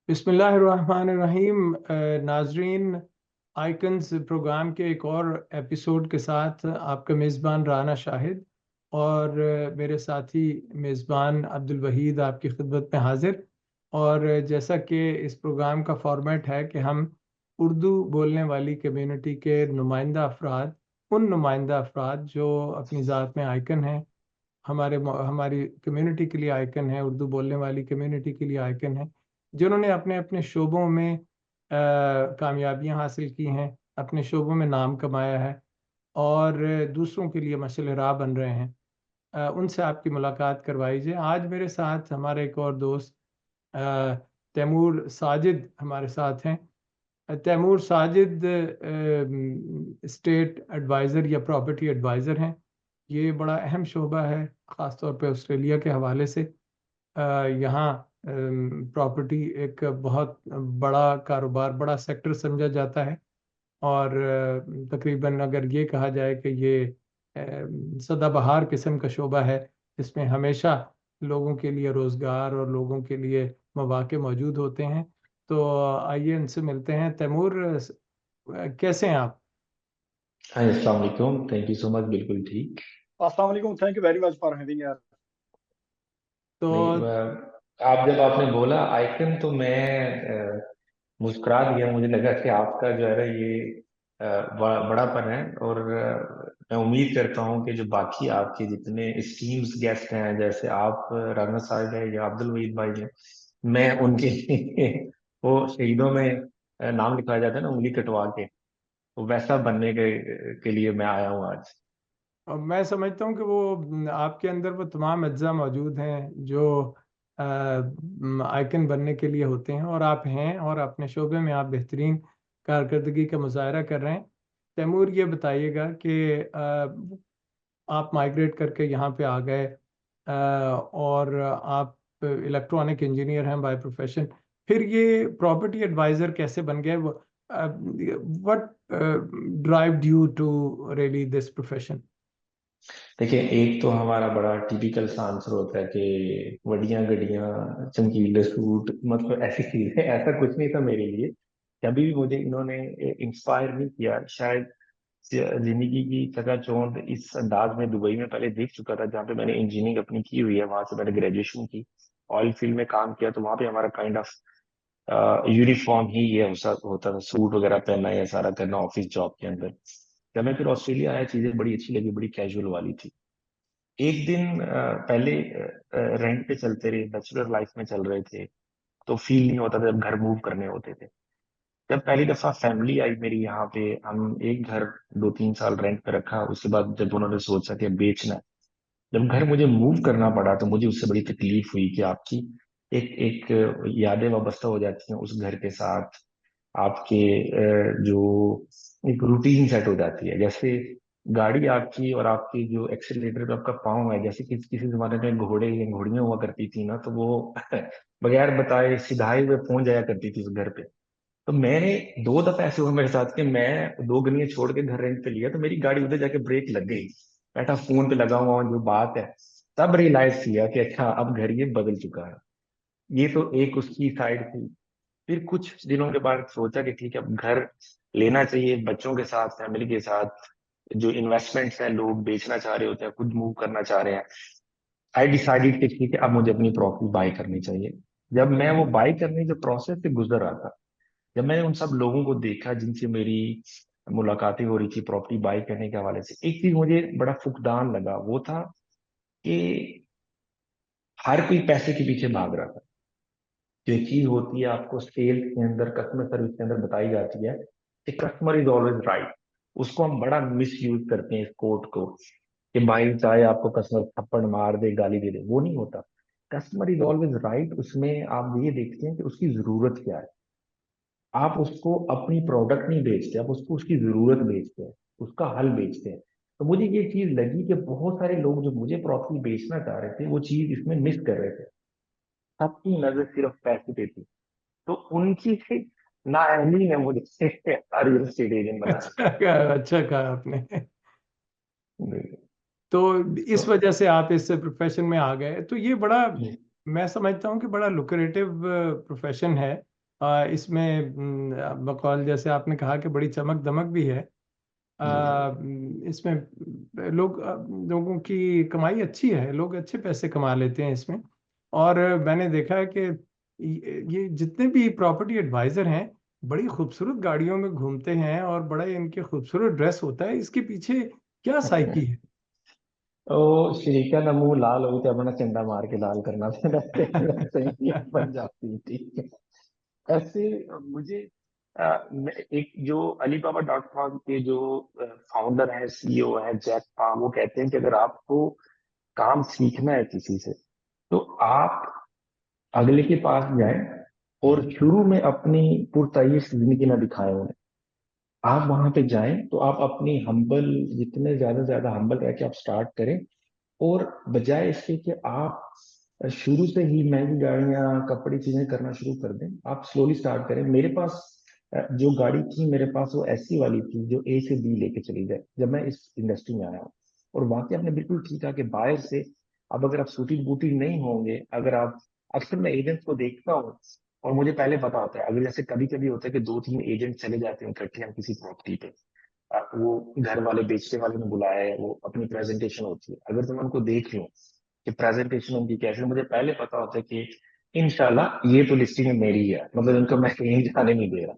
बिस्मिल्लाहिर्रहमानिर्रहीम। नाजरीन, icons programme के एक और एपिसोड के साथ आपका मेज़बान राना शाहिद और मेरे साथी मेज़बान अब्दुल वहीद आपकी खिदमत में हाजिर। और जैसा कि इस प्रोग्राम का फॉर्मेट है कि हम उर्दू बोलने वाली कम्युनिटी के नुमाइंदा अफराद, उन नुमाइंदा अफराद जो अपनी ज़ात में आइकन हैं, हमारी कम्युनिटी के लिए आइकन है, उर्दू बोलने वाली कम्युनिटी के लिए आइकन है, जिन्होंने अपने अपने शोबों में कामयाबियां हासिल की हैं, अपने शोबों में नाम कमाया है और दूसरों के लिए मशअल राह बन रहे हैं। उनसे आपकी मुलाकात करवाई जाए। आज मेरे साथ हमारे एक और दोस्त अ, तैमूर साजिद हमारे साथ हैं। तैमूर साजिद स्टेट एडवाइज़र या प्रॉपर्टी एडवाइज़र हैं। ये बड़ा अहम शोबा है, ख़ास तौर पे ऑस्ट्रेलिया के हवाले से। यहाँ प्रॉपर्टी एक बहुत बड़ा कारोबार, बड़ा सेक्टर समझा जाता है और तकरीबन अगर ये कहा जाए कि ये सदाबहार किस्म का शोबा है, जिसमें हमेशा लोगों के लिए रोज़गार और लोगों के लिए मौके मौजूद होते हैं। तो आइए इनसे मिलते हैं। तैमूर, कैसे हैं आप? हाँ, अस्सलाम वालेकुम। Thank you so much. बिल्कुल ठीक। अस्सलाम वालेकुम। Thank you very much for having यार। तो नहीं, आप जब आपने बोला आइकन तो मैं मुस्कुरा दिया। मुझे लगा कि आपका जो है ना ये बड़ापन है। और मैं उम्मीद करता हूँ कि जो बाकी आपके जितने स्टीम्स गेस्ट हैं, जैसे आप राना साहब है या अब्दुल वहीद भाई हैं, मैं उनके वो शहीदों में नाम लिखवाया जाता है ना, उंगली कटवा के, वो वैसा बनने के लिए मैं आया हूँ आज। मैं समझता हूँ कि वो आपके अंदर वो तमाम अज्जा मौजूद हैं जो आइकन बनने के लिए होते हैं, और आप हैं और अपने शोबे में आप बेहतरीन कारकर्दगी का मुजाहरा कर रहे हैं। तैमूर, ये बताइएगा कि आप माइग्रेट करके यहाँ पे आ गए और आप इलेक्ट्रॉनिक इंजीनियर हैं बाय प्रोफेशन। फिर ये प्रॉपर्टी एडवाइजर कैसे बन गए? What drived you to really this profession? देखिए, एक तो हमारा बड़ा टिपिकल सा आंसर होता है कि वड्डियां गड्डियां चमकीले सूट, मतलब ऐसी चीज है। ऐसा कुछ नहीं था मेरे लिए। कभी भी मुझे इन्होंने इंस्पायर नहीं किया। शायद जिंदगी की चकाचौंध इस अंदाज में दुबई में पहले देख चुका था, जहाँ पे मैंने इंजीनियरिंग अपनी की हुई है। वहां से मैंने ग्रेजुएशन की, ऑयल फील्ड में काम किया, तो वहां पे हमारा काइंड ऑफ यूनिफॉर्म ही ये होता था, सूट वगैरह पहनना, या सारा करना ऑफिस जॉब के अंदर। जब मैं फिर ऑस्ट्रेलिया आया, चीजें बड़ी अच्छी लगी, बड़ी कैजुअल वाली थी। एक दिन पहले रेंट पे चलते रहे, बैचलर लाइफ में चल रहे थे, तो फील नहीं होता था जब घर मूव करने होते थे। जब पहली दफा फैमिली आई मेरी यहाँ पे, हम एक घर 2-3 साल रेंट पे रखा। उसके बाद जब उन्होंने सोचा कि अब बेचना है, जब घर मुझे मूव करना पड़ा, तो मुझे उससे बड़ी तकलीफ हुई कि आपकी एक एक यादें वाबस्ता हो जाती हैं उस घर के साथ। आपके जो एक रूटीन सेट हो जाती है। जैसे गाड़ी आपकी और आपकी जो एक्सीलरेटर पे आपका पाँव है, जैसे कि किसी जमाने में घोड़े या घोड़ियां हुआ करती थी ना, तो वो बगैर बताए सिधाए हुए पहुंच जाया करती थी उस घर पे। तो मैंने 2 दफा ऐसे हुआ मेरे साथ कि मैं 2 गलियां छोड़ के घर रेंट पे लिया, तो मेरी गाड़ी उधर जाके ब्रेक लग गई। बैठा फोन पे लगा हुआ हूँ, जो बात है, तब रियलाइज किया कि अच्छा, अब घर ये बदल चुका है। ये तो एक उसकी साइड थी। फिर कुछ दिनों के बाद सोचा कि ठीक है, अब घर लेना चाहिए, बच्चों के साथ, फैमिली के साथ। जो इन्वेस्टमेंट्स हैं, लोग बेचना चाह रहे होते हैं, खुद मूव करना चाह रहे हैं। आई डिसाइडेड कि ठीक है, अब मुझे अपनी प्रॉपर्टी बाय करनी चाहिए। जब मैं वो बाय करने के प्रोसेस से गुजर रहा था, जब मैंने उन सब लोगों को देखा जिनसे मेरी मुलाकातें हो रही थी प्रॉपर्टी बाय करने के हवाले से, एक चीज मुझे बड़ा फुकदान लगा। वो था कि हर कोई पैसे के पीछे भाग रहा था। जो एक चीज होती है आपको सेल्स के अंदर, कस्टमर सर्विस के अंदर बताई जाती है कि कस्टमर इज ऑलवेज राइट, उसको हम बड़ा मिस यूज करते हैं इस कोट को, कि भाई चाहे आपको कस्टमर थप्पड़ मार दे, गाली दे दे, वो नहीं होता। कस्टमर इज ऑलवेज राइट, उसमें आप ये देखते हैं कि उसकी जरूरत क्या है। आप उसको अपनी प्रोडक्ट नहीं बेचते, आप उसको उसकी जरूरत बेचते हैं, उसका हल बेचते हैं। तो मुझे ये चीज लगी कि बहुत सारे लोग जो मुझे प्रॉपर्टी बेचना चाह रहे थे, वो चीज इसमें मिस कर रहे थे। सबकी नजर सिर्फ पैसे पे थी। तो उनकी नाअहली ने मुझे रियल एस्टेट एजेंट बना अच्छा कहा आपने। दिया। तो तो इस वजह से आप इस प्रोफेशन में आ गए, तो ये बड़ा, मैं समझता हूँ कि बड़ा लुक्रेटिव प्रोफेशन है। इसमें बकौल जैसे आपने कहा कि बड़ी चमक दमक भी है। इसमें लोगों की कमाई अच्छी है, लोग अच्छे पैसे कमा लेते हैं इसमें। और मैंने देखा है कि ये जितने भी प्रॉपर्टी एडवाइजर हैं बड़ी खूबसूरत गाड़ियों में घूमते हैं और बड़ा इनके खूबसूरत ड्रेस होता है। इसके पीछे क्या साइकी है? ओ श्रीका का मुंह लाल हो तो अपना चंदा मार के लाल करना फिर ऐसे ही बन जाती, ठीक है। ऐसे मुझे एक जो Alibaba.com के जो फाउंडर है, सीईओ है, जैक मा, वो कहते हैं कि अगर आपको काम सीखना है किसी से तो आप अगले के पास जाएं और शुरू में अपनी पुरताईश जिंदगी ना दिखाएं उन्हें। आप वहां पे जाएं तो आप अपनी हम्बल, जितने ज्यादा से ज्यादा हम्बल रह के आप स्टार्ट करें। और बजाय इसके कि आप शुरू से ही महंगी गाड़ियां, कपड़े, चीजें करना शुरू कर दें, आप स्लोली स्टार्ट करें। मेरे पास जो गाड़ी थी मेरे पास वो ऐसी वाली थी जो ए से बी लेके चली जाए जब मैं इस इंडस्ट्री में आया हूँ। और वाकई आपने बिल्कुल ठीक कहा कि बाहर से अब अगर आप सूटेड बूटेड नहीं होंगे, अगर आप, अक्सर मैं एजेंट्स को देखता हूँ और मुझे पहले पता होता है, अगर जैसे कभी कभी होता है कि 2-3 एजेंट चले जाते हैं इकट्ठे हम किसी प्रॉपर्टी पे, वो घर वाले, बेचने वाले ने बुलाया है, वो अपनी प्रेजेंटेशन होती है, अगर तो मैं उनको देख लूं कि प्रेजेंटेशन उनकी कैसे, मुझे पहले पता होता है कि इंशाल्लाह ये तो लिस्टिंग में मेरी है, मतलब इनको मैं कहीं जाने नहीं दे रहा।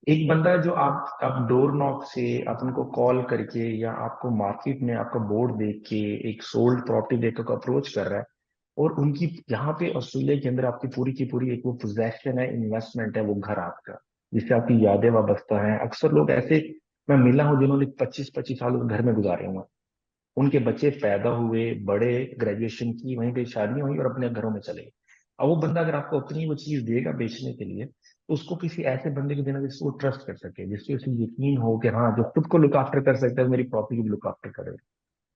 एक बंदा जो आप डोर नॉक से, आप उनको कॉल करके या आपको मार्केट में आपका बोर्ड देख के एक सोल्ड प्रॉपर्टी देख के अप्रोच कर रहा है, और उनकी यहाँ पे ऑस्ट्रेलिया के अंदर आपकी पूरी की पूरी एक वो पोजेशन है, इन्वेस्टमेंट है, वो घर आपका, जिससे आपकी यादें वाबस्ता हैं। अक्सर लोग ऐसे मैं मिला हूँ जिन्होंने 25-25 साल उस घर में गुजारे हुए हैं। उनके बच्चे पैदा हुए, बड़े, ग्रेजुएशन की, वहीं पे शादियां हुई और अपने घरों में चले गए। अब वो बंदा अगर आपको अपनी वो चीज देगा बेचने के लिए, तो उसको किसी ऐसे बंदे को देना जिसको ट्रस्ट कर सके, जिससे उसे यकीन हो कि हाँ, जो खुद को लुक आफ्टर कर सकता है मेरी प्रॉपर्टी की लुक आफ्टर करेगा।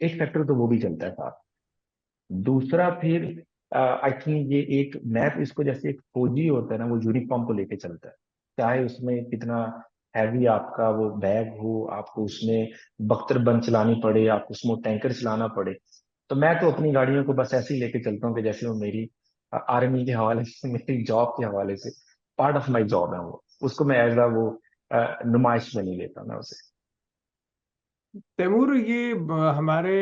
एक फैक्टर तो वो भी चलता है साथ। दूसरा फिर आई थिंक ये एक मैप, इसको जैसे एक फौजी होता है ना, वो यूनिफॉर्म को लेके चलता है। चाहे उसमें कितना हैवी आपका वो बैग हो, आपको उसमें बख्तरबंद चलानी पड़े, आपको उसमें टैंकर चलाना पड़े। तो मैं तो अपनी गाड़ियों को बस ऐसे ही लेके चलता हूँ कि जैसे वो मेरी आर्मी के हवाले से, मेरी जॉब के हवाले से पार्ट ऑफ माई जॉब है वो। उसको मैं एज वो नुमाइश में नहीं लेता मैं उसे। तैमूर, ये हमारे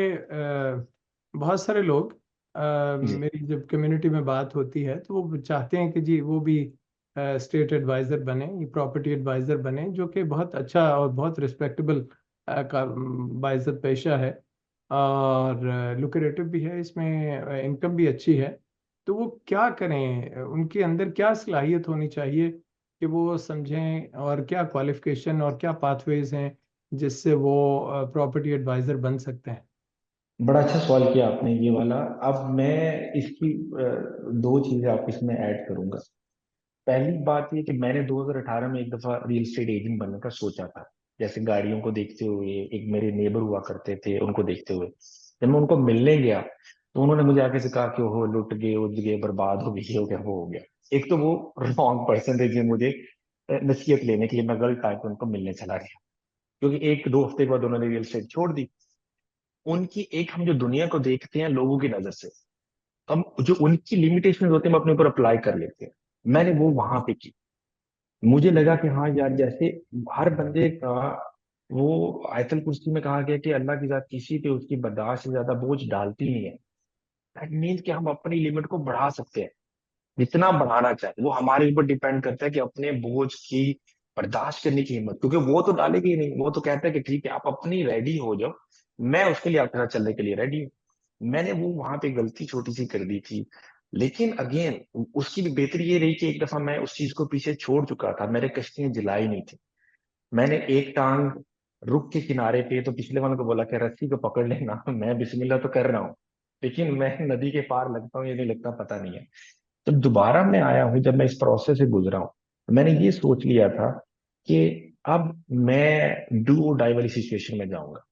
बहुत सारे लोग, जी मेरी जब कम्युनिटी में बात होती है तो वो चाहते हैं कि जी वो भी स्टेट एडवाइज़र बने, ये प्रॉपर्टी एडवाइज़र बने, जो कि बहुत अच्छा और बहुत रिस्पेक्टेबल का बाइज़्ज़त पेशा है और लुक्रेटिव भी है, इसमें इनकम भी अच्छी है। तो वो क्या करें, उनके अंदर क्या सलाहियत होनी चाहिए कि वो समझें, और क्या क्वालिफिकेशन और क्या पाथवेज हैं जिससे वो प्रॉपर्टी एडवाइजर बन सकते हैं? बड़ा अच्छा सवाल किया आपने ये वाला। अब मैं इसकी दो चीजें आप इसमें ऐड करूंगा। पहली बात ये कि मैंने 2018 में एक दफा रियल एस्टेट एजेंट बनने का सोचा था, जैसे गाड़ियों को देखते हुए। एक मेरे नेबर हुआ करते थे, उनको देखते हुए जब मैं उनको मिलने गया तो उन्होंने मुझे आके से कहा कि हो लुट गए, उज गए, बर्बाद हो गए, ये हो गया, वो हो गया। एक तो वो रॉन्ग पर्सन थे जो मुझे नसीहत लेने के लिए मैं गलत टाइम पे उनको मिलने चला गया, क्योंकि 1-2 हफ्ते के बाद उन्होंने रियल एस्टेट छोड़ दी। उनकी एक, हम जो दुनिया को देखते हैं लोगों की नजर से, हम जो उनकी लिमिटेशन होते हैं हम अपने ऊपर अप्लाई कर लेते हैं। मैंने वो वहां पे की। मुझे लगा कि हाँ यार, जैसे हर बंदे का वो आयतल कुर्सी में कहा गया कि अल्लाह की जात किसी पे उसकी बर्दाश्त से ज्यादा बोझ डालती नहीं है। दैट मीन्स कि हम अपनी लिमिट को बढ़ा सकते हैं जितना बढ़ाना चाहे। वो हमारे ऊपर डिपेंड करता है कि अपने बोझ की बर्दाश्त करने की हिम्मत, क्योंकि वो तो डालेगी ही नहीं। वो तो कहता है कि ठीक है आप अपनी रेडी हो जाओ, मैं उसके लिए आपके साथ चलने के लिए रेडी हूँ। मैंने वो वहां पे गलती छोटी सी कर दी थी, लेकिन अगेन उसकी भी बेहतरी ये रही कि एक दफा मैं उस चीज को पीछे छोड़ चुका था, मेरे कश्तियां जलाई नहीं थी। मैंने एक टांग रुक के किनारे पे तो पिछले वालों को बोला कि रस्सी को पकड़ लेना, मैं बिस्मिल्लाह तो कर रहा हूँ, लेकिन मैं नदी के पार लगता हूँ ये नहीं लगता पता नहीं है। जब दोबारा मैं आया हूँ, जब मैं इस प्रोसेस से गुजरा हूँ, तो मैंने ये सोच लिया था कि अब मैं डू और डाई वाली सिचुएशन में जाऊंगा।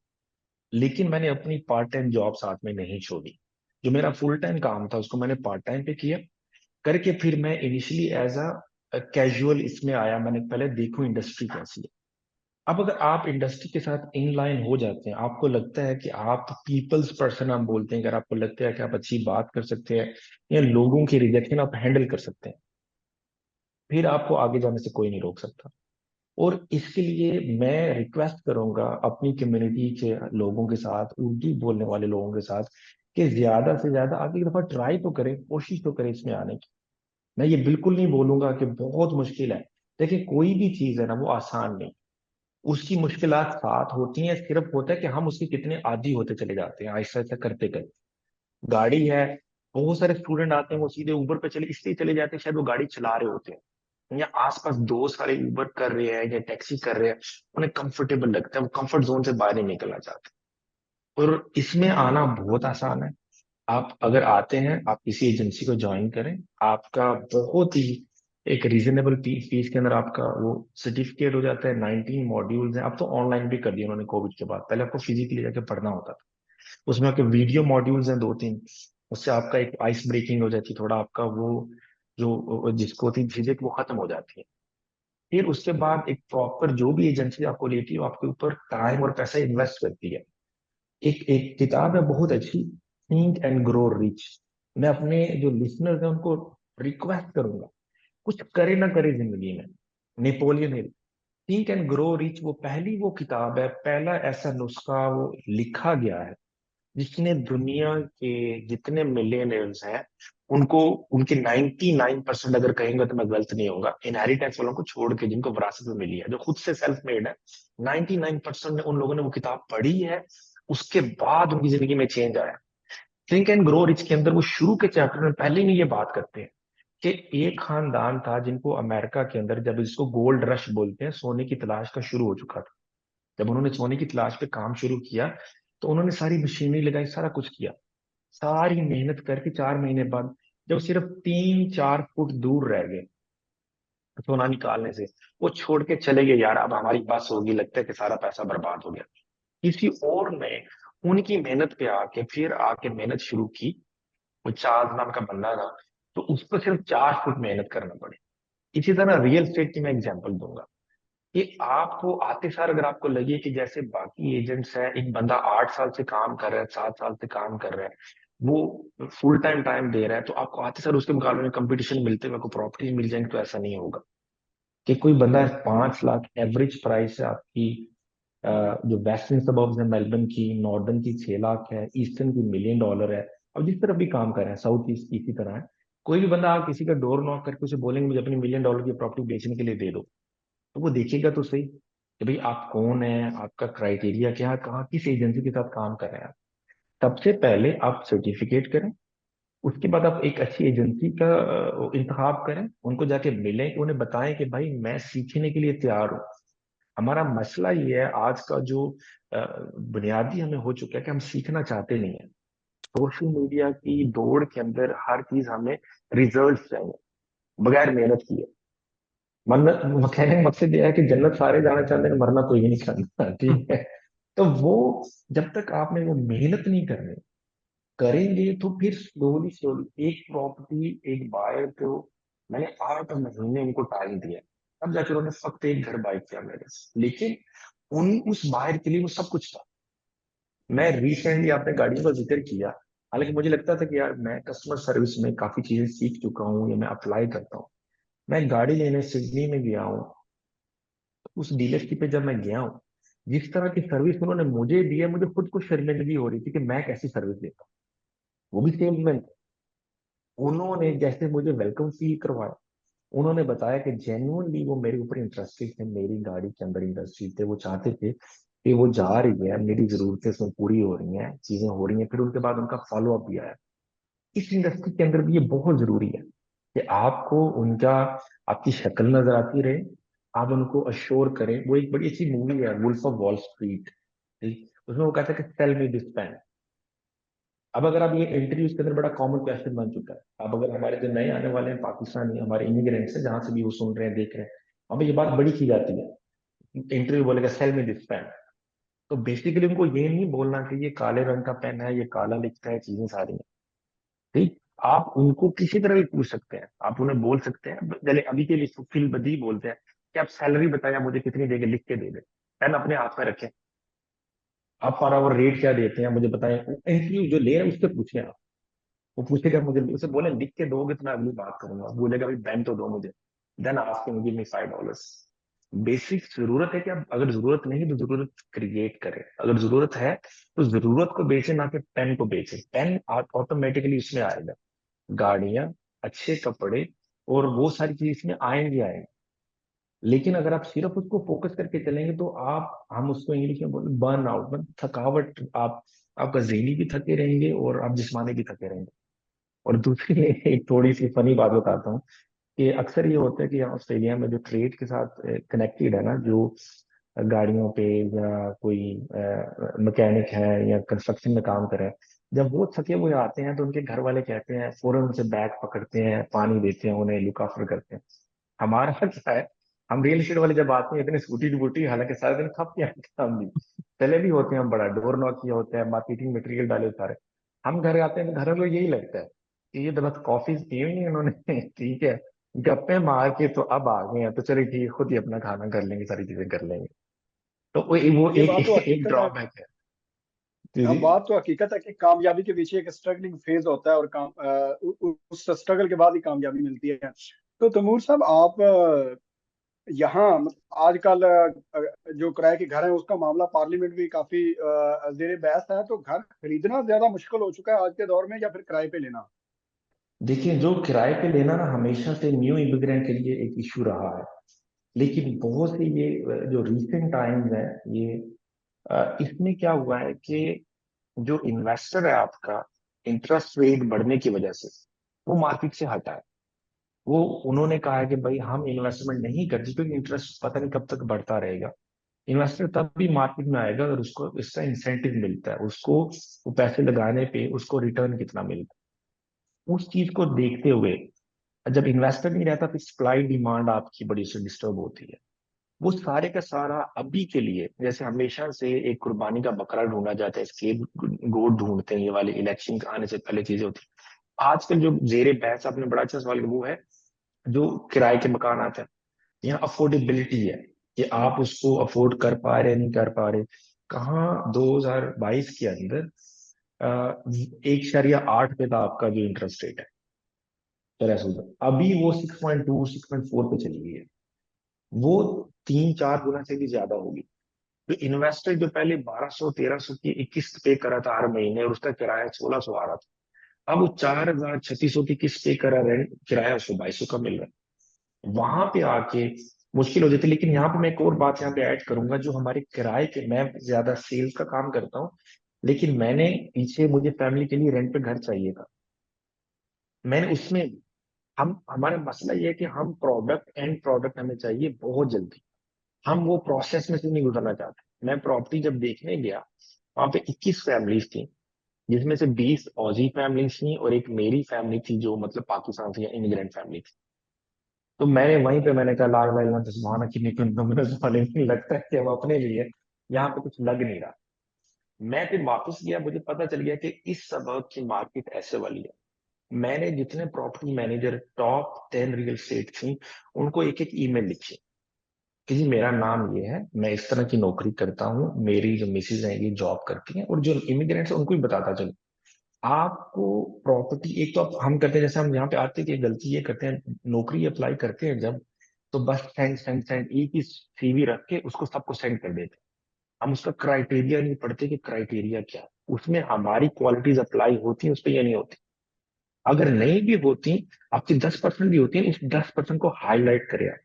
लेकिन मैंने अपनी पार्ट टाइम जॉब साथ में नहीं छोड़ी। जो मेरा फुल टाइम काम था उसको मैंने पार्ट टाइम पे किया करके, फिर मैं इनिशियली एज अ कैजुअल इसमें आया। मैंने पहले देखूं इंडस्ट्री कैसी है। अब अगर आप इंडस्ट्री के साथ इन लाइन हो जाते हैं, आपको लगता है कि आप पीपल्स पर्सन, हम बोलते हैं, अगर आपको लगता है कि आप अच्छी बात कर सकते हैं या लोगों की रिजेक्शन आप हैंडल कर सकते हैं, फिर आपको आगे जाने से कोई नहीं रोक सकता। और इसके लिए मैं रिक्वेस्ट करूंगा अपनी कम्युनिटी के लोगों के साथ, उर्दू बोलने वाले लोगों के साथ, कि ज्यादा से ज्यादा आगे एक दफा ट्राई तो करें, कोशिश तो करें इसमें आने की। मैं ये बिल्कुल नहीं बोलूंगा कि बहुत मुश्किल है। देखिए, कोई भी चीज है ना, वो आसान नहीं। उसकी मुश्किलात साथ होती हैं, सिर्फ होता है कि हम उसके कितने आदी होते चले जाते हैं, आहिस्ता आहिस्ता करते करते। गाड़ी है, बहुत सारे स्टूडेंट आते हैं, वो सीधे ऊबर पे चले इसलिए चले जाते हैं, शायद वो गाड़ी चला रहे होते हैं, या आसपास दोस्त सारे ऊबर कर रहे हैं या टैक्सी कर रहे हैं, उन्हें कंफर्टेबल लगता है, वो कंफर्ट जोन से बाहर नहीं निकलना चाहते। और इसमें आना बहुत आसान है। आप अगर आते हैं, आप किसी एजेंसी को ज्वाइन करें, आपका बहुत ही एक रीजनेबल फीस के अंदर आपका वो सर्टिफिकेट हो जाता है। 19 मॉड्यूल्स हैं, अब तो ऑनलाइन भी कर दिया उन्होंने कोविड के बाद, पहले आपको फिजिकली जाके पढ़ना होता था। उसमें आपके वीडियो मॉड्यूल्स हैं 2-3, उससे आपका एक आइस ब्रेकिंग हो जाती है, थोड़ा आपका वो जो जिसको होती झिझक वो खत्म हो जाती है। फिर उसके बाद एक प्रॉपर जो भी एजेंसी आपको लेती है वो आपके ऊपर टाइम और पैसा इन्वेस्ट करती है। एक एक किताब है बहुत अच्छी, थिंक एंड ग्रो रिच। मैं अपने जो लिसनर्स हैं उनको रिक्वेस्ट करूंगा, कुछ करे ना करे जिंदगी में, Napoleon Hill, think and grow rich, वो किताब है, पहला ऐसा नुस्खा वो लिखा गया है जिसने दुनिया के जितने मिलियनर्स हैं उनको, उनके 99% अगर कहेंगे तो मैं गलत नहीं होगा, इनहेरिटेंस वालों को छोड़ के, जिनको विरासत में मिली है, जो खुद से सेल्फ मेड है, 99% ने उन लोगों ने वो किताब पढ़ी है, उसके बाद उनकी जिंदगी में चेंज आया। थिंक एंड ग्रो रिच के अंदर वो शुरू के चैप्टर में पहले में ये बात करते हैं कि एक खानदान था जिनको अमेरिका के अंदर, जब इसको गोल्ड रश बोलते हैं, सोने की तलाश का शुरू हो चुका था। जब उन्होंने सोने की तलाश पे काम शुरू किया तो उन्होंने सारी मशीनरी लगाई, सारा कुछ किया, सारी मेहनत करके 4 महीने बाद जब सिर्फ 3-4 फुट दूर रह गए सोना निकालने से, वो छोड़ के चले गए, यार अब हमारी बस होगी, लगता है कि सारा पैसा बर्बाद हो गया। किसी और ने उनकी मेहनत पे आके फिर आके मेहनत शुरू की, वो चार्ल्स नाम का बंदा था, तो उसको सिर्फ 4 फुट मेहनत करना पड़ी। इसी तरह रियल एस्टेट की मैं एग्जांपल दूंगा कि आपको आते सार अगर आपको लगे कि जैसे बाकी एजेंट्स हैं, एक बंदा 8 साल से काम कर रहा है, 7 साल से काम कर रहा है, वो फुल टाइम टाइम दे रहा है, तो आपको आते सार उसके मुकाबले में कंपटीशन मिलते हुए आपको प्रॉपर्टी मिल जाएंगे, तो ऐसा नहीं होगा कि कोई बंदा 5 लाख एवरेज प्राइस है आपकी, जो वेस्टर्न सबर्ब्स है मेलबर्न की, नॉर्दर्न की 6 लाख है, ईस्टर्न की $1 million है। अब जिस तरफ भी काम कर रहे हैं, साउथ ईस्ट की इसी तरह है। कोई भी बंदा, आप किसी का डोर नॉक करके उसे बोलेंगे मुझे अपनी $1 million की प्रॉपर्टी बेचने के लिए दे दो, तो वो देखेगा तो सही कि भाई आप कौन है, आपका क्राइटेरिया क्या है, कहाँ किस एजेंसी के साथ काम कर रहे हैं आप। सबसे पहले आप सर्टिफिकेट करें, उसके बाद आप एक अच्छी एजेंसी का इंतखाब करें, उनको जाके मिलें, उन्हें बताएं कि भाई मैं सीखने के लिए तैयार हूँ। हमारा मसला ये है आज का जो बुनियादी हमें हो चुका है कि हम सीखना चाहते नहीं है। सोशल मीडिया की दौड़ के अंदर हर चीज हमें रिजल्ट चाहिए, बगैर मेहनत किए। मन वो कहने का मकसद ये है कि जन्नत सारे जाना चाहते हैं, मरना कोई नहीं चाहता, ठीक है। तो वो जब तक आपने वो मेहनत नहीं करनी, करेंगे तो फिर स्लोली स्लोली एक प्रॉपर्टी, एक बायर को मैंने 8 महीने उनको टाइम दिया, तब जाकर उन्होंने फक्त एक घर बाय किया मेरे से। लेकिन उन उस बायर के लिए वो सब कुछ था। मैं रिसेंटली आपने गाड़ियों का जिक्र किया, हालांकि मुझे लगता था कि यार मैं कस्टमर सर्विस में काफी चीजें सीख चुका हूँ या मैं अप्लाई करता हूँ। मैं गाड़ी लेने सिडनी में गया हूँ, उस डीलरशिप पे जब मैं गया हूँ, जिस तरह की सर्विस उन्होंने मुझे दी है, मुझे खुद को शर्मिंदगी हो रही थी कि मैं कैसी सर्विस देता हूँ। वो भी सेल्समैन। उन्होंने जैसे मुझे वेलकम फील करवाया, उन्होंने बताया कि जेन्युइनली वो मेरे ऊपर इंटरेस्टेड थे, मेरी गाड़ी के अंदर इंटरेस्टेड थे, वो चाहते थे कि वो जा रही है, मेरी जरूरतें उसमें पूरी हो रही हैं, चीजें हो रही हैं। फिर उनके बाद उनका फॉलो अप भी आया। इस इंडस्ट्री के अंदर भी ये बहुत जरूरी है कि आपको उनका, आपकी शक्ल नजर आती रहे, आप उनको अश्योर करें। वो एक बड़ी अच्छी मूवी है, वुल्फ ऑफ वॉल स्ट्रीट, उसमें वो कहता है कि सेल मी दिस पेन। अब अगर आप ये इंटरव्यूज के अंदर बड़ा कॉमन क्वेश्चन बन चुका है, अब अगर हमारे जो नए आने वाले हैं पाकिस्तानी, हमारे इमिग्रेंट्स हैं, जहां से भी वो सुन रहे हैं देख रहे हैं, हमें ये बात बड़ी की जाती है, इंटरव्यू बोलेगा सेल मी दिस पेन। तो बेसिकली उनको ये नहीं बोलना कि ये काले रंग का पेन है, ये काला लिखता है, चीजें सारी हैं, ठीक। आप उनको किसी तरह भी पूछ सकते हैं, आप उन्हें बोल सकते हैं, चले अभी के लिए फिल बदी बोलते हैं कि आप सैलरी बताया मुझे कितनी देंगे, लिख के दे दे, पेन अपने हाथ में रखें, आप पर आवर रेट क्या देते हैं मुझे बताएं। इंटरव्यू जो ले रहे हैं उससे पूछें आप। वो पूछेगा मुझे, उसे बोले लिख के दोगे तो मैं अगली बात करूंगा, बोलेगा भाई पेन तो दो मुझे, then ask him give me $5। Basic जरूरत है कि आप अगर जरूरत नहीं है तो जरूरत क्रिएट करें, अगर जरूरत है तो जरूरत को बेचे, ना कि पेन को बेचे। पेन ऑटोमेटिकली उसमें आएगा, गाड़ियां, अच्छे कपड़े और वो सारी चीज इसमें आएंगी आएंगी। लेकिन अगर आप सिर्फ उसको फोकस करके चलेंगे तो आप, हम उसको इंग्लिश में बोलते बर्न आउट, मतलब थकावट, आप आपका ज़हनी भी थके रहेंगे और आप जिस्मानी भी थके रहेंगे। और दूसरी एक थोड़ी सी फनी बात बताता हूँ कि अक्सर ये होता है कि यहाँ ऑस्ट्रेलिया में जो ट्रेड के साथ कनेक्टेड है ना, जो गाड़ियों पे या कोई मैकेनिक है या कंस्ट्रक्शन में काम कर रहे हैं, जब वो थके हुए आते हैं तो उनके घर वाले कहते हैं, फौरन उनसे बैग पकड़ते हैं, पानी देते हैं, उन्हें लुक आफ्टर करते हैं। हमारा क्या है, हम रियल एस्टेट वाले जब आते हैं इतने स्कूटी बूटी, हालांकि सारे दिन खप के आते हैं, हम भी चले भी होते हैं, हम बड़ा डोर नॉक किया होता है, मार्केटिंग मटेरियल डाले सारे। हम घर आते हैं तो घर में यही लगता है कि ये तो बस कॉफी पी हुई है इन्होंने ठीक है, गप्पे मार के तो अब आ गए हैं, तो चलिए ठीक है, खुद ही अपना खाना कर लेंगे, सारी चीजें कर लेंगे। तो वो ये एक बात तो एक हकीकत है। ड्रॉबैक है। जी अब जी। बात तो हकीकत है कि कामयाबी के पीछे एक स्ट्रगलिंग फेज होता है, और उस स्ट्रगल के बाद ही कामयाबी मिलती है। तो तैमूर साहब, आप यहाँ आजकल जो किराए के घर हैं उसका मामला पार्लियामेंट भी काफी जेर बहस है। तो घर खरीदना ज्यादा मुश्किल हो चुका है आज के दौर में, या फिर किराए पे लेना? देखिए, जो किराए पे लेना ना हमेशा से न्यू इमिग्रेंट के लिए एक इशू रहा है, लेकिन बहुत से ये जो रिसेंट टाइम्स है, ये इसमें क्या हुआ है कि जो इन्वेस्टर है आपका, इंटरेस्ट रेट बढ़ने की वजह से वो मार्केट से हटा है। वो उन्होंने कहा है कि भाई हम इन्वेस्टमेंट नहीं करते क्योंकि इंटरेस्ट पता नहीं कब तक बढ़ता रहेगा। इन्वेस्टर तब भी मार्केट में आएगा अगर उसको इसका इंसेंटिव मिलता है, उसको वो पैसे लगाने पे उसको रिटर्न कितना मिलता है, उस चीज को देखते हुए जब इन्वेस्टर नहीं रहता तो सप्लाई डिमांड आपकी बड़ी से डिस्टर्ब होती है। वो सारे का सारा अभी के लिए, जैसे हमेशा से एक कुर्बानी का बकरा ढूंढा जाता है, स्केप गोट ढूंढते हैं, ये वाले इलेक्शन आने से पहले चीजें होती हैं। आजकल जो जेरे बहस, आपने बड़ा अच्छा सवाल किया, वो है जो किराए के मकान आते हैं। यहाँ अफोर्डेबिलिटी है कि आप उसको अफोर्ड कर पा रहे नहीं कर पा रहे। कहाँ 2022 के अंदर 1.8 पे था आपका जो इंटरेस्ट रेट है, तरह से अभी वो 6.2 6.4 पे चली गई है। वो 3-4 गुना से भी ज्यादा होगी। तो इन्वेस्टर जो पहले 1200-1300 की 21 पे करा था हर महीने और उसका किराया 1600 आ रहा था, अब वो 4000-3600 की किस्त पे करा, रेंट किराया उसको 2200 का मिल रहा है। वहां पे आके मुश्किल हो जाती है। लेकिन यहाँ पे मैं एक और बात यहाँ पे ऐड करूंगा, जो हमारे किराए के, मैं ज्यादा सेल्स का काम करता हूँ, लेकिन मैंने पीछे मुझे फैमिली के लिए रेंट पे घर चाहिए था। मैंने उसमें, हम हमारा मसला ये है कि हम प्रोडक्ट एंड प्रोडक्ट हमें चाहिए बहुत जल्दी, हम वो प्रोसेस में से नहीं गुजरना चाहते। मैं प्रॉपर्टी जब देखने गया, वहां पे 21 फैमिलीज थी, जिसमें से 20 ऑजी फैमिलीज थी और एक मेरी फैमिली थी जो मतलब पाकिस्तान से इमिग्रेंट फैमिली थी। तो मैंने वहीं पे मैंने कहा ला इलाहा इल्लल्लाह सुब्हानक किन्नी कुन्तु मिनज़ ज़ालिमीन, लगता है कि हम अपने लिए यहाँ पे कुछ लग नहीं रहा। मैं फिर वापस गया, मुझे पता चल गया कि इस सबक की मार्केट ऐसे वाली है। मैंने जितने property manager top 10 real estate थी, उनको एक एक ईमेल लिखी कि जी मेरा नाम ये है, मैं इस तरह की नौकरी करता हूँ, मेरी जो मिसेज है ये जॉब करती हैं, और जो इमिग्रेंट्स है उनको भी बताता चलो। आपको प्रॉपर्टी, एक तो आप, हम करते हैं जैसे हम यहाँ पे आते हैं गलती ये करते हैं, नौकरी अप्लाई करते हैं जब, तो बस सेंड सेंड सेंड एक ही सीवी रख के उसको सबको सेंड कर देते हैं। हम उसका क्राइटेरिया नहीं पढ़ते कि क्राइटेरिया क्या है, उसमें हमारी क्वालिटीज अप्लाई होती है उस पर, या नहीं होती। अगर नहीं भी होती, आपकी 10% भी होती है, उस 10% को हाईलाइट करें आप,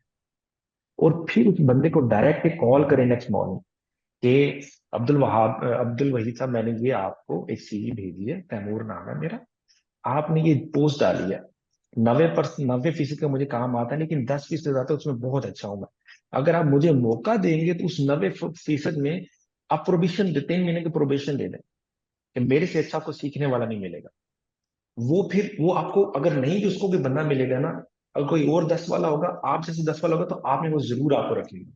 और फिर उस बंदे को डायरेक्ट कॉल करें नेक्स्ट मॉर्निंग कि अब्दुल वहीद साहब, मैंने ये आपको एक सीवी भेजी है, तैमूर नाम है मेरा, आपने ये पोस्ट डाली है, 90% का मुझे काम आता है, लेकिन 10% आता है उसमें बहुत अच्छा हूं मैं। अगर आप मुझे मौका देंगे तो उस 90% में आप प्रोबेशन दे, 3 महीने की प्रोबेशन दे दें, कि मेरे से अच्छा आपको सीखने वाला नहीं मिलेगा। वो फिर वो आपको, अगर नहीं भी उसको भी बंदा मिलेगा ना, अगर कोई और 10 वाला होगा, आप जैसे 10 वाला होगा, तो आपने वो जरूर आपको रखेंगे।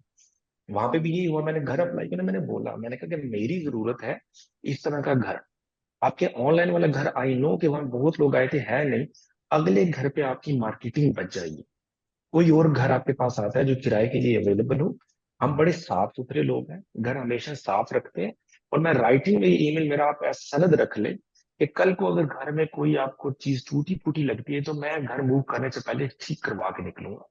वहां पे भी यही हुआ, मैंने घर अप्लाई किया, मैंने बोला, मैंने कहा कि मेरी जरूरत है इस तरह का घर। आपके ऑनलाइन वाला घर, आई नो कि वहां बहुत लोग आए थे, है नहीं, अगले घर पे आपकी मार्केटिंग बच जाएगी। कोई और घर आपके पास आता है जो किराए के लिए अवेलेबल हो। हम बड़े साफ सुथरे लोग हैं, घर हमेशा साफ रखते हैं। और मैं राइटिंग में ईमेल, मेरा आप सनद रख ले कि कल को अगर घर में कोई आपको चीज टूटी फूटी लगती है, तो मैं घर मूव करने से पहले ठीक करवा के निकलूंगा।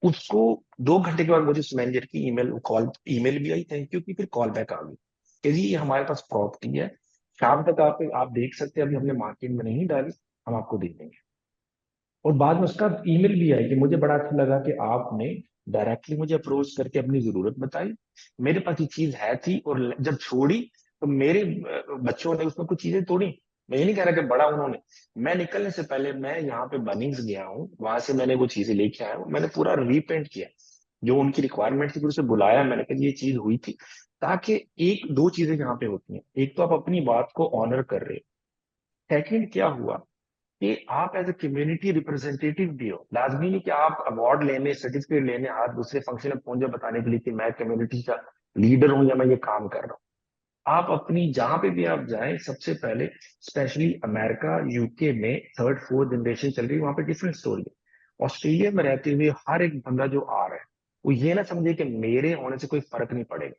उसको 2 घंटे के बाद मुझे उस मैनेजर की ईमेल भी आई थैंक यू की, फिर कॉल बैक आ गई कि जी ये हमारे पास प्रॉपर्टी है, शाम तक आप देख सकते हैं, अभी हमने मार्केट में नहीं डाली, हम आपको दे देंगे। और बाद में उसका ईमेल भी आया कि मुझे बड़ा अच्छा लगा कि आपने डायरेक्टली मुझे अप्रोच करके अपनी जरूरत बताई, मेरे पास ये चीज है थी, और जब छोड़ी तो मेरे बच्चों ने उसमें कुछ चीजें तोड़ी। मैं ये नहीं कह रहा कि बड़ा उन्होंने, मैं निकलने से पहले मैं यहाँ पे बनिंग्स गया हूँ, वहां से मैंने वो चीजें लेके आया हूँ, मैंने पूरा रीपेंट किया, जो उनकी रिक्वायरमेंट थी, फिर उसे बुलाया, मैंने कहा ये चीज हुई थी। ताकि एक दो चीजें यहाँ पे होती हैं, एक तो आप अपनी बात को ऑनर कर रहे हो, सेकंड क्या हुआ कि आप एज ए कम्युनिटी रिप्रेजेंटेटिव भी हो। लाजमी नहीं कि आप अवार्ड लेने, सर्टिफिकेट लेने हाथ दूसरे फंक्शन में पहुंच जाओ बताने के लिए कि मैं कम्युनिटी का लीडर हूं या मैं ये काम कर रहा हूँ। आप अपनी जहां पे भी आप जाएं, सबसे पहले स्पेशली अमेरिका यूके में थर्ड फोर्थ जनरेशन चल रही है, वहां पे डिफरेंट स्टोरी है। ऑस्ट्रेलिया में रहते हुए हर एक बंदा जो आ रहा है, वो ये ना समझे कि मेरे होने से कोई फर्क नहीं पड़ेगा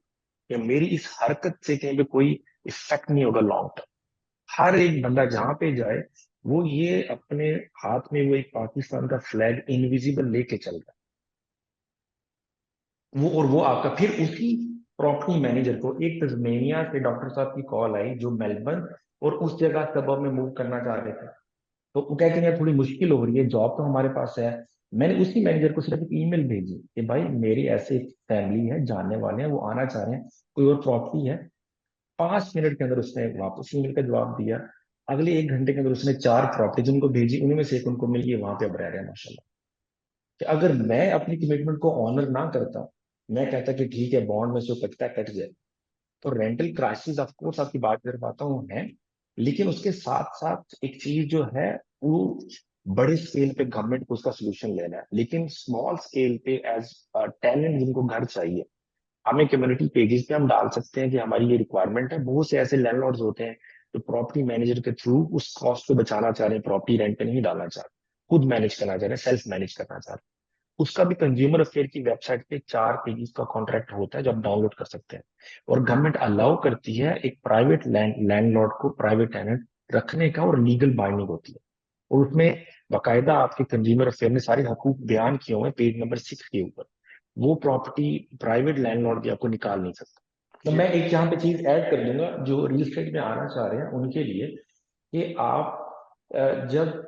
या मेरी इस हरकत से कहीं पे कोई इफेक्ट नहीं होगा लॉन्ग टर्म। हर एक बंदा जहां पे जाए, वो ये अपने हाथ में वो एक पाकिस्तान का फ्लैग इनविजिबल लेके चल रहा है। वो और वो आपका फिर उसी प्रॉपर्टी मैनेजर को एक तस्मेनिया से डॉक्टर साहब की कॉल आई जो मेलबर्न और उस जगह सबब में मूव करना चाह रहे थे। तो वो कहते हैं थोड़ी मुश्किल हो रही है, जॉब तो हमारे पास है। मैंने उसी मैनेजर को सिर्फ एक ईमेल भेजी कि भाई मेरी ऐसे फैमिली है, जानने वाले हैं, वो आना चाह रहे हैं, कोई और प्रॉपर्टी है। 5 मिनट के अंदर उसने वापस ईमेल का जवाब दिया। अगले 1 घंटे के अंदर उसने 4 प्रॉपर्टीज उनको भेजी, उनमें से एक उनको मिल गई, वहां पे अब रह रहे हैं माशाल्लाह। कि अगर मैं अपनी कमिटमेंट को ऑनर ना करता, मैं कहता कि ठीक है बॉन्ड में से जो कटता है कट जाए, तो रेंटल क्राइसिस ऑफ कोर्स आपकी बात कर पाता हूँ है, लेकिन उसके साथ साथ एक चीज जो है वो बड़े स्केल पे गवर्नमेंट को उसका सोल्यूशन लेना है, लेकिन स्मॉल स्केल पे एज टेनेंट जिनको घर चाहिए, हमें कम्युनिटी पेजेस पे हम डाल सकते हैं कि हमारी ये रिक्वायरमेंट है। बहुत से ऐसे लैंडलॉर्ड्स होते हैं जो प्रॉपर्टी मैनेजर के थ्रू उस कॉस्ट को बचाना चाह रहे हैं, प्रॉपर्टी रेंट पे नहीं डालना चाह रहे, खुद मैनेज करना चाह रहे हैं, सेल्फ मैनेज करना चाह रहे हैं। उसका भी कंज्यूमर अफेयर की वेबसाइट पे 4 पेजेस का कॉन्ट्रैक्ट होता है जो आप डाउनलोड कर सकते हैं। और गवर्नमेंट अलाउ करती है एक प्राइवेट लैंडलॉर्ड को प्राइवेट टेनेंट रखने का, और लीगल बाइंडिंग होती है। और उसमें बाकायदा आपके कंज्यूमर अफेयर में सारे हकूक बयान किए हुए हैं पेज नंबर 6 के ऊपर। वो प्रॉपर्टी प्राइवेट लैंडलॉर्ड भी आपको निकाल नहीं सकता। तो मैं एक यहाँ पे चीज ऐड कर दूंगा जो रियल एस्टेट में आना चाह रहे हैं उनके लिए, कि आप जब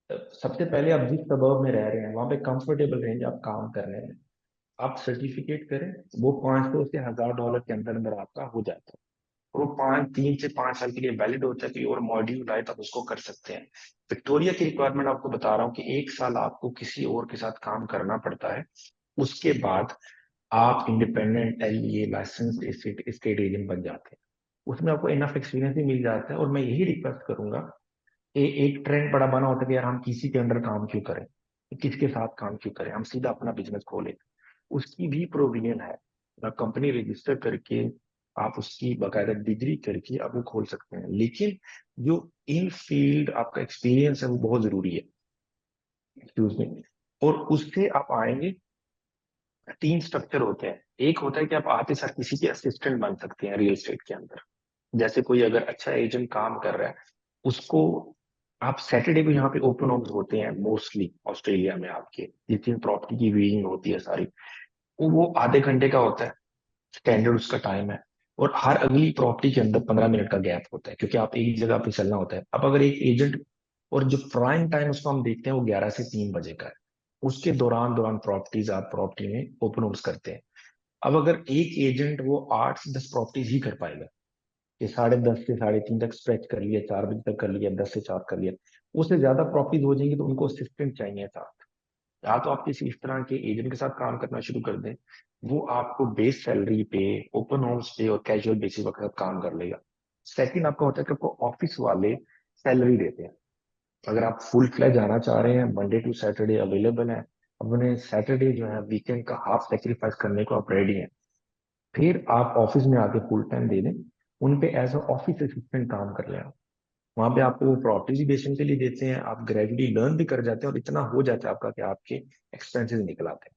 सबसे पहले आप जिस सबब में रह रहे हैं वहां पे कंफर्टेबल रेंज आप काम कर रहे हैं, आप सर्टिफिकेट करें। वो 500 से $1000 के अंदर अंदर आपका हो जाता है। और वो 3 से 5 साल के लिए वैलिड होता है कि और मॉड्यूल आए तब उसको कर सकते हैं। विक्टोरिया की रिक्वायरमेंट आपको बता रहा हूँ कि 1 साल आपको किसी और के साथ काम करना पड़ता है, उसके बाद आप इंडिपेंडेंट एलईए लाइसेंस स्टेट एजेंट बन जाते हैं। उसमें आपको इनफ एक्सपीरियंस भी मिल जाता है। और मैं यही रिक्वेस्ट करूंगा, एक ट्रेंड बड़ा बना होता है कि यार हम किसी के अंडर काम क्यों करें, किसके साथ काम क्यों करें, हम सीधा अपना बिजनेस खोलें। उसकी भी प्रोविजन है, कंपनी रजिस्टर करके आप उसकी बाकायदा डिग्री करके आप वो खोल सकते हैं। लेकिन जो इन फील्ड आपका एक्सपीरियंस है वो बहुत जरूरी है, एक्सक्यूज मी। और उससे आप आएंगे, 3 स्ट्रक्चर होते हैं। एक होता है कि आप आते सर किसी के असिस्टेंट बन सकते हैं रियल एस्टेट के अंदर। जैसे कोई अगर अच्छा एजेंट काम कर रहा है, उसको आप सैटरडे को यहाँ पे ओपन हाउस होते हैं मोस्टली ऑस्ट्रेलिया में, आपके जितनी प्रॉपर्टी की व्यूइंग होती है सारी, वो आधे घंटे का होता है, स्टैंडर्ड उसका टाइम है। और हर अगली प्रॉपर्टी के अंदर 15 मिनट का गैप होता है, क्योंकि आप एक जगह पे चलना होता है। अब अगर एक एजेंट, और जो प्राइम टाइम उसको हम देखते हैं वो 11 से 3 बजे का है, उसके दौरान दौरान प्रॉपर्टीज आप प्रॉपर्टी में ओपन हाउस करते हैं। अब अगर एक एजेंट वो 8 से 10 प्रॉपर्टीज ही कर पाएगा, कि 10:30 से 3:30 तक स्ट्रेच कर लिया, 4 बजे तक कर लिया, 10 से 4 कर लिया, उससे ज्यादा प्रॉपर्टीज हो जाएंगी तो उनको असिस्टेंट चाहिए साथ। या तो आप किसी इस तरह के एजेंट के साथ काम करना शुरू कर दें, वो आपको बेस सैलरी पे, ओपन हाउस पे और कैजुअल बेसिस पर काम कर लेगा। सेकंड आपका होता है कि आपको ऑफिस वाले सैलरी देते हैं। अगर आप फुल फ्लैज जाना चाह रहे हैं, मंडे टू सैटरडे अवेलेबल है, अपने सैटरडे जो है वीकेंड का हाफ सेक्रीफाइस करने को आप रेडी हैं, फिर आप ऑफिस में आके फुल टाइम दे दें, उन पे एज अ ऑफिस असिस्टेंट काम कर लें। वहां पे आपको वो प्रॉपर्टी भी बेचने के लिए देते हैं, आप ग्रेजुअली लर्न भी कर जाते हैं, और इतना हो जाता है आपका कि आपके एक्सपेंसेस निकल आते हैं।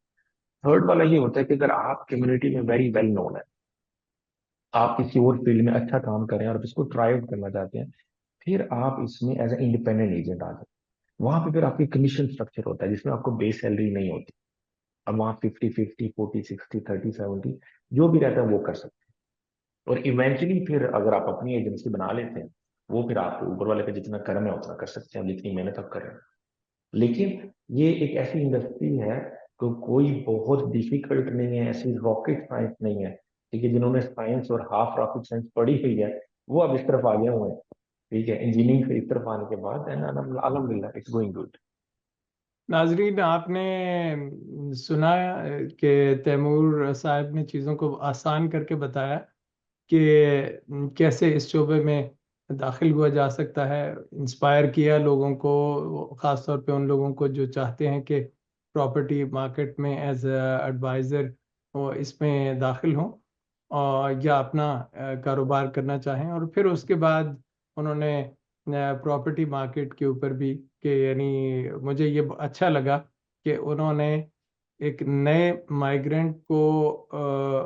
थर्ड वाला ये होता है कि अगर आप कम्युनिटी में वेरी वेल नोन है, आप किसी और फील्ड में अच्छा काम कर रहे हैं और आप इसको ट्राई आउट करना चाहते हैं, फिर आप इसमें एज ए इंडिपेंडेंट एजेंट आ जाते हैं। वहां पे फिर आपकी कमीशन स्ट्रक्चर होता है जिसमें आपको बेस सैलरी नहीं होती। अब वहाँ 50-50, 40-60, 30-70 जो भी रहता है वो कर सकते हैं। और इवेंचुअली फिर अगर आप अपनी एजेंसी बना लेते हैं, वो फिर आप ऊपर वाले का जितना कर्म है उतना कर सकते हैं, जितनी मेहनत आप कर रहे हैं। लेकिन ये एक ऐसी इंडस्ट्री है तो कोई बहुत डिफिकल्ट नहीं है, ऐसी रॉकेट साइंस नहीं है। ठीक है, जिन्होंने साइंस और हाफ रॉकेट साइंस पढ़ी हुई है वो अब इस तरफ आ गए हुए हैं। ठीक है, इंजीनियरिंग से इस तरफ आने के बाद एंड अल्हम्दुलिल्लाह इट्स गोइंग गुड। नाजरीन, आपने सुना कि तैमूर साहब ने चीज़ों को आसान करके बताया कि कैसे इस शोबे में दाखिल हुआ जा सकता है। इंस्पायर किया लोगों को, ख़ास तौर पे उन लोगों को जो चाहते हैं कि प्रॉपर्टी मार्केट में एज एडवाइज़र वो इसमें दाखिल हों और या अपना कारोबार करना चाहें। और फिर उसके बाद उन्होंने प्रॉपर्टी मार्केट के ऊपर भी कि यानी मुझे ये अच्छा लगा कि उन्होंने एक नए माइग्रेंट को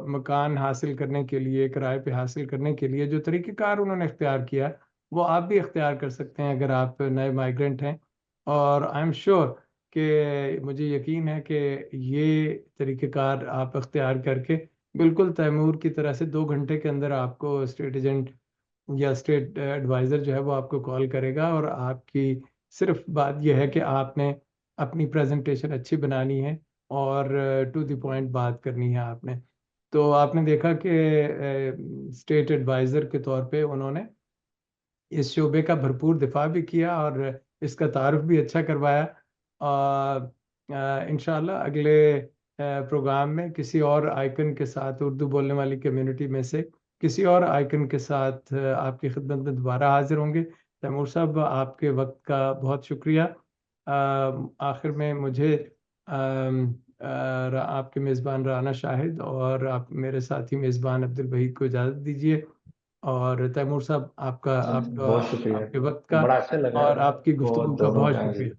मकान हासिल करने के लिए, किराए पे हासिल करने के लिए जो तरीक़ेकार उन्होंने इख्तियार किया वो आप भी इख्तियार कर सकते हैं अगर आप नए माइग्रेंट हैं। और आई एम श्योर कि मुझे यकीन है कि ये तरीक़ेकार आप इख्तियार करके बिल्कुल तैमूर की तरह से 2 घंटे के अंदर आपको स्टेट एजेंट या स्टेट एडवाइज़र जो है वो आपको कॉल करेगा। और आपकी सिर्फ बात यह है कि आपने अपनी प्रेजेंटेशन अच्छी बनानी है और टू द पॉइंट बात करनी है आपने। तो आपने देखा कि स्टेट एडवाइज़र के तौर पे उन्होंने इस शोबे का भरपूर दिफा भी किया और इसका तारुफ भी अच्छा करवाया। इंशाल्लाह अगले प्रोग्राम में किसी और आइकन के साथ, उर्दू बोलने वाली कम्युनिटी में से किसी और आइकन के साथ आपकी खिदमत में दोबारा हाजिर होंगे। तैमूर साहब, आपके वक्त का बहुत शुक्रिया। आखिर में मुझे आपके मेज़बान राना शाहिद और आप मेरे साथी मेज़बान अब्दुल वहीद को इजाज़त दीजिए। और तैमूर साहब, आपका आपका बहुत शुक्रिया, आपके वक्त का बड़ा अच्छा लगा और आपकी बहुत गुफ्तगू का दोनों बहुत का। शुक्रिया।